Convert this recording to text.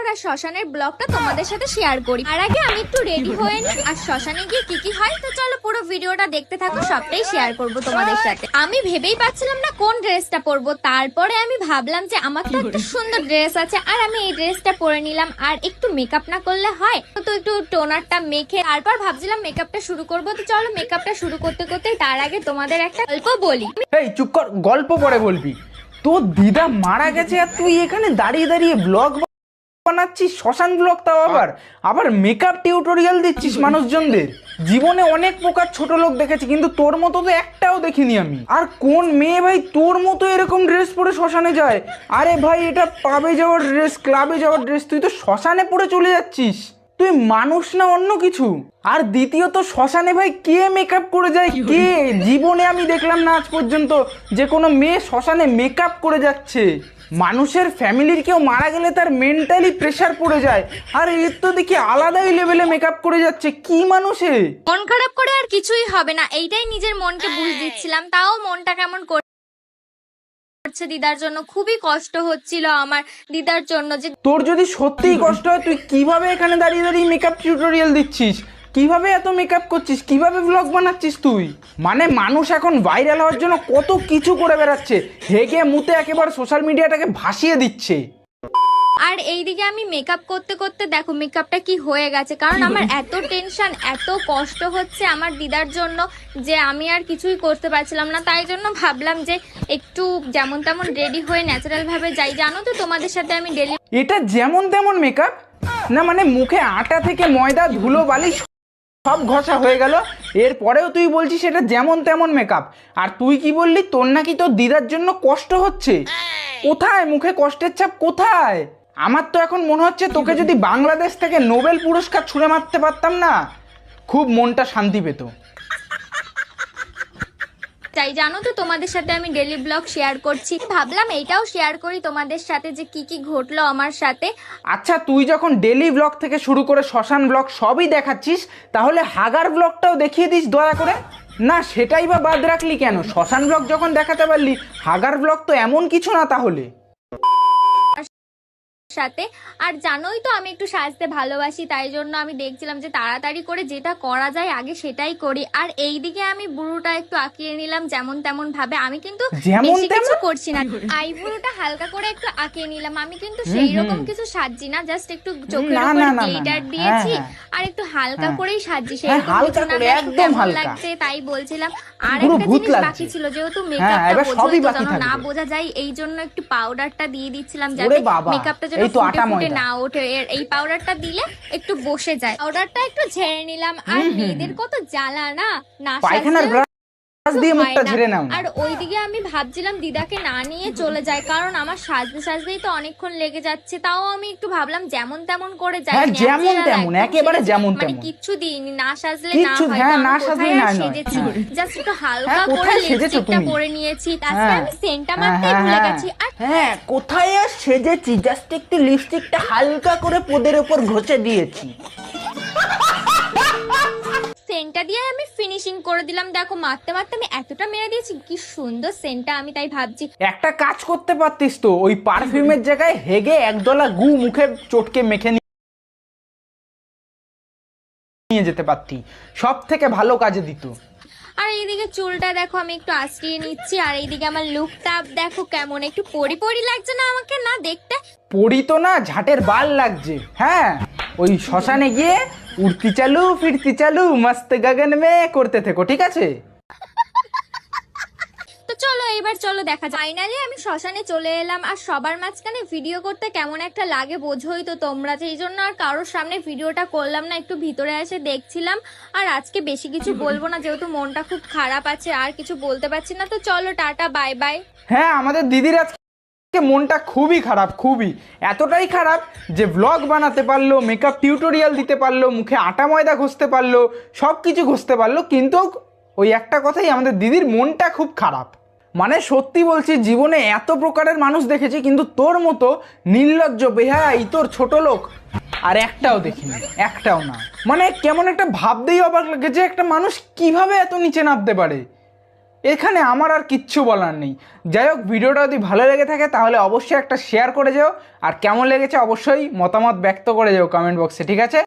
আর শ্মশানের ব্লগটা তোমাদের সাথে শেয়ার করি। আর আগে আমি একটু রেডি হয়ে নিই, আর শ্মশানে গিয়ে কি হয় তো চলো পুরো ভিডিওটা দেখতে থাকো, সবটাই শেয়ার করব তোমাদের সাথে। আমি ভেবেই পাচ্ছিলাম না কোন ড্রেসটা পরবো, তারপরে আমি ভাবলাম যে আমার তো একটা সুন্দর ড্রেস আছে, আর আমি এই ড্রেসটা পরে নিলাম। আর একটু মেকআপ না করলে হয় তো, একটু টোনারটা মেখে তারপর ভাবছিলাম মেকআপটা শুরু করবো। তো চলো মেকআপটা শুরু করতে করতে তার আগে তোমাদের একটা গল্প বলি। এই চুপ কর, গল্প পরে বলবি। তোর দিদা মারা গেছে আর তুই এখানে দাঁড়িয়ে দাঁড়িয়ে ব্লগ বানাচ্ছিস, শ্মশান ব্লগ, তাও আবার মেকআপ টিউটোরিয়াল দিচ্ছিস মানুষজনদের। জীবনে অনেক প্রকার ছোট লোক দেখেছি, কিন্তু তোর মতো তো একটাও দেখিনি আমি। আর কোন মেয়ে ভাই তোর মতো এরকম ড্রেস পরে শ্মশানে যায়? আরে ভাই, এটা পাবে যাওয়ার ড্রেস, ক্লাবে যাওয়ার ড্রেস, তুই তো শ্মশানে পরে চলে যাচ্ছিস। তুই মানুষ না অন্য কিছু। আর দ্বিতীয়ত শ্মশানে ভাই কে মেকআপ করে যায়? কে? জীবনে আমি দেখলাম না আজ পর্যন্ত যে কোনো মেয়ে শ্মশানে মেকআপ করে যাচ্ছে। মানুষের ফ্যামিলির কেউ মারা গেলে তার মেন্টালি প্রেশার পড়ে যায়, আর এর তো দেখি আলাদাই লেভেলে মেকআপ করে যাচ্ছে। কি মানুষে মন খারাপ করে আর কিছুই হবে না, এইটাই নিজের মনকে বুঝ দিচ্ছিলাম। তাও মনটা কেমন করছে দিদার জন্য, খুবই কষ্ট হচ্ছিল আমার দিদার জন্য। যে তোর যদি সত্যিই কষ্ট হয়, তুই কিভাবে এখানে দাঁড়িয়ে দাঁড়িয়ে মেকআপ টিউটোরিয়াল দিচ্ছিস? কিভাবে এত মেকআপ করছিস? কিভাবে ব্লগ বানাচ্ছিস তুই? মানে মানুষ এখন ভাইরাল হওয়ার জন্য কত কিছু করে বেড়াচ্ছে, হেগে মুতে একেবারে সোশ্যাল মিডিয়াটাকে ভাসিয়ে দিচ্ছে। আর এইদিকে আমি মেকআপ করতে করতে দেখো মেকআপটা কি হয়ে গেছে, কারণ আমার এত টেনশন, এত কষ্ট হচ্ছে আমার দিদার জন্য যে আমি আর কিছুই করতে পারছিলাম না। তাই জন্য ভাবলাম যে একটু যেমন তেমন রেডি হয়ে ন্যাচারাল ভাবে যাই। জানো তো তোমাদের সাথে আমি ডেলি এটা যেমন তেমন মেকআপ না, মানে মুখে আটা থেকে ময়দা ধুলো বালি সব ঘষা হয়ে গেল, এরপরেও তুই বলছিস এটা যেমন তেমন মেকআপ। আর তুই কি বললি তোর নাকি তোর দিদার জন্য কষ্ট হচ্ছে? কোথায় মুখে কষ্টের ছাপ কোথায়? আমার তো এখন মনে হচ্ছে তোকে যদি বাংলাদেশ থেকে নোবেল পুরস্কার ছুঁড়ে মারতে পারতাম না, খুব মনটা শান্তি পেত। চাই। জানো তো তোমাদের সাথে আমি ডেলি ব্লগ শেয়ার করছি, ভাবলাম এইটাও শেয়ার করি তোমাদের সাথে যে কি ঘটলো আমার সাথে। আচ্ছা, তুই যখন ডেলি ব্লগ থেকে শুরু করে শ্মশান ব্লগ সবই দেখাচ্ছিস, তাহলে হাগার ব্লগটাও দেখিয়ে দিস দয়া করে। না সেটাই বা বাদ রাখলি কেন? শ্মশান ব্লগ যখন দেখাতে পারলি, হাগার ব্লগ তো এমন কিছু না তাহলে সাথে। আর জানোই তো আমি একটু সাজতে ভালোবাসি, তাই জন্য আমি দেখছিলাম যে তাড়াতাড়ি করে যেটা করা যায় আগে সেটাই করি। আর এইদিকে আমি বুড়োটা একটু আঁকিয়ে নিলাম যেমন তেমন ভাবে। আমি কিন্তু বেশি কিছু করছি না, আইব্রোটা হালকা করে একটু আঁকিয়ে নিলাম। আমি কিন্তু সেই রকম কিছু সাজছি না, জাস্ট একটু চোখের উপর গ্লিটার দিয়েছি আর একটু হালকা করেই সাজছি। সেরকম কিছু না, কেমন লাগছে তাই বলছিলাম। আর একটা জিনিস বাকি ছিল, যেহেতু মেকআপটা না বোঝা যায়, এই জন্য একটু পাউডারটা দিয়ে দিচ্ছিলাম যাতে মেকআপটা ফুটে না ওঠে। এই পাউডারটা দিলে একটু বসে যায়। পাউডারটা একটু ঝেড়ে নিলাম। আর মেয়েদের কত জ্বালা না, না আর ওইদিকে আমি ভাবছিলাম দিদাকে না নিয়ে চলে যায়, কারণ আমার সাজতে সাজতেই তো অনেকক্ষণ লেগে যাচ্ছে। তাও আমি একটু ভাবলাম যেমন তেমন করে যাই, যেমন তেমন, একেবারে যেমন তেমন, মানে কিচ্ছু দিইনি, না সাজলে না হয়। সেজেছি জাস্ট একটু হালকা করে লিপস্টিকটা পরে নিয়েছি, তারপরে আমি সেন্টটা মারতে ভুলে গেছি। আর হ্যাঁ, কোথায় আর সেজেছি, জাস্ট একটু লিপস্টিকটা হালকা করে পোদের উপর ঘষে দিয়েছি, সেন্টটা দিয়ে আমি ফিনিশিং করে দিলাম। দেখো মারতে মারতে আমি এতটা মেরে দিয়েছি, কি সুন্দর সেন্টটা। আমি তাই ভাবছি একটা কাজ করতে পারতিস তো, ওই পারফিউমের জায়গায় হেগে একদলা গু মুখে চটকে মেখে নিয়ে যেতে পারতি, সব থেকে ভালো কাজে দিত। আর এইদিকে চুলটা দেখো আমি একটু আঁচড়িয়ে নিচ্ছি। আর এইদিকে আমার লুকটা দেখো কেমন, একটু পরি পরি লাগছে না আমাকে? না দেখতে পরি তো না, ঝাটের বাল লাগছে। হ্যাঁ, ওই শ্মশানে গিয়ে উড়তি চালু ফিরতি চালু মস্ত গগন মে করতে থেকো, ঠিক আছে? তো চলো এবার চলো দেখা যায়। ফাইনালি আমি শ্মশানে চলে এলাম। আর সবার মাঝখানে ভিডিও করতে কেমন একটা লাগে বোঝোই তো তোমরা, সেই জন্য আর কারোর সামনে ভিডিওটা করলাম না, একটু ভিতরে এসে দেখছিলাম। আর আজকে বেশি কিছু বলবো না, যেহেতু মনটা খুব খারাপ আছে, আর কিছু বলতে পারছি না। তো চলো টাটা, বাই বাই। হ্যাঁ, আমাদের দিদির আজকে মনটা খুবই খারাপ, খুবই, এতটাই খারাপ যে ব্লগ বানাতে পারলো, মেকআপ টিউটোরিয়াল দিতে পারলো, মুখে আটা ময়দা ঘষতে পারলো, সব কিছু ঘষতে পারলো, কিন্তু ওই একটা কথাই, আমাদের দিদির মনটা খুব খারাপ। মানে সত্যি বলছি, জীবনে এত প্রকারের মানুষ দেখেছি, কিন্তু তোর মতো নির্লজ্জ, বেহায়া, ইতর, ছোট লোক আর একটাও দেখিনি, একটাও না। মানে কেমন একটা ভাবতেই অবাক লাগে যে একটা মানুষ কিভাবে এত নিচে নামতে পারে। এখানে আমার আর কিচ্ছু বলার নেই। যাই হোক, ভিডিওটা যদি ভালো লেগে থাকে তাহলে অবশ্যই একটা শেয়ার করে যেও, আর কেমন লেগেছে অবশ্যই মতামত ব্যক্ত করে যেও কমেন্ট বক্সে, ঠিক আছে?